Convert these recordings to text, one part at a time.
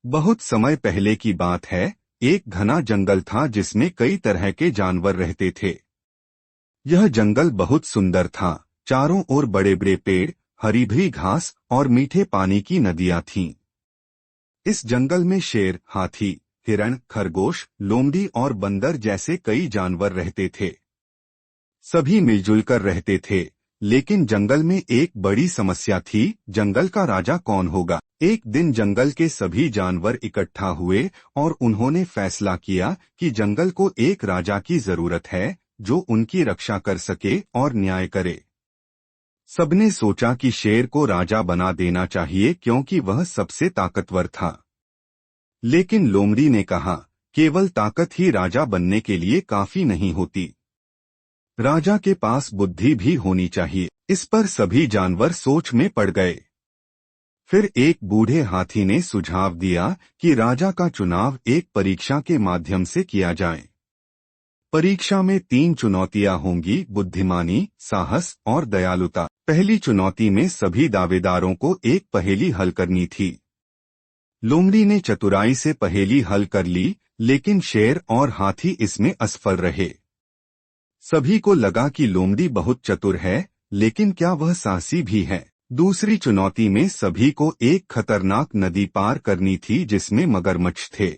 बहुत समय पहले की बात है। एक घना जंगल था जिसमें कई तरह के जानवर रहते थे। यह जंगल बहुत सुंदर था। चारों ओर बड़े बड़े पेड़, हरी भरी घास और मीठे पानी की नदियां थीं। इस जंगल में शेर, हाथी, हिरण, खरगोश, लोमड़ी और बंदर जैसे कई जानवर रहते थे। सभी मिलजुल कर रहते थे। लेकिन जंगल में एक बड़ी समस्या थी। जंगल का राजा कौन होगा। एक दिन जंगल के सभी जानवर इकट्ठा हुए और उन्होंने फैसला किया कि जंगल को एक राजा की जरूरत है जो उनकी रक्षा कर सके और न्याय करे। सबने सोचा कि शेर को राजा बना देना चाहिए क्योंकि वह सबसे ताकतवर था। लेकिन लोमड़ी ने कहा, केवल ताकत ही राजा बनने के लिए काफी नहीं होती। राजा के पास बुद्धि भी होनी चाहिए। इस पर सभी जानवर सोच में पड़ गए। फिर एक बूढ़े हाथी ने सुझाव दिया कि राजा का चुनाव एक परीक्षा के माध्यम से किया जाए। परीक्षा में 3 चुनौतियां होंगी: बुद्धिमानी, साहस और दयालुता। पहली चुनौती में सभी दावेदारों को एक पहेली हल करनी थी। लोमड़ी ने चतुराई से पहेली हल कर ली, लेकिन शेर और हाथी इसमें असफल रहे। सभी को लगा कि लोमड़ी बहुत चतुर है, लेकिन क्या वह साहसी भी है। दूसरी चुनौती में सभी को एक खतरनाक नदी पार करनी थी जिसमें मगरमच्छ थे।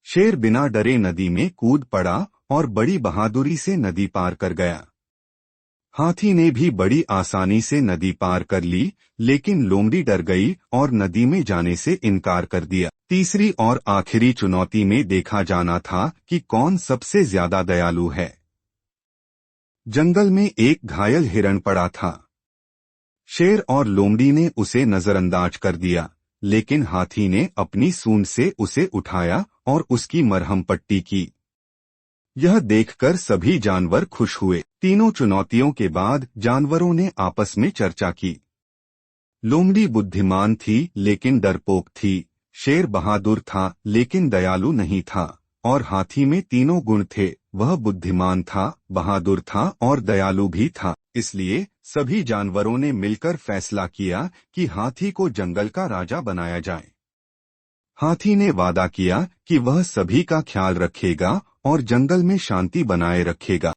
शेर बिना डरे नदी में कूद पड़ा और बड़ी बहादुरी से नदी पार कर गया। हाथी ने भी बड़ी आसानी से नदी पार कर ली, लेकिन लोमड़ी डर गई और नदी में जाने से इनकार कर दिया। तीसरी और आखिरी चुनौती में देखा जाना था कि कौन सबसे ज्यादा दयालु है। जंगल में एक घायल हिरण पड़ा था। शेर और लोमड़ी ने उसे नजरअंदाज कर दिया, लेकिन हाथी ने अपनी सूंड से उसे उठाया और उसकी मरहम पट्टी की। यह देखकर सभी जानवर खुश हुए। तीनों चुनौतियों के बाद जानवरों ने आपस में चर्चा की। लोमड़ी बुद्धिमान थी लेकिन डरपोक थी, शेर बहादुर था लेकिन दयालु नहीं था, और हाथी में तीनों गुण थे। वह बुद्धिमान था, बहादुर था और दयालु भी था। इसलिए सभी जानवरों ने मिलकर फैसला किया कि हाथी को जंगल का राजा बनाया जाए। हाथी ने वादा किया कि वह सभी का ख्याल रखेगा और जंगल में शांति बनाए रखेगा।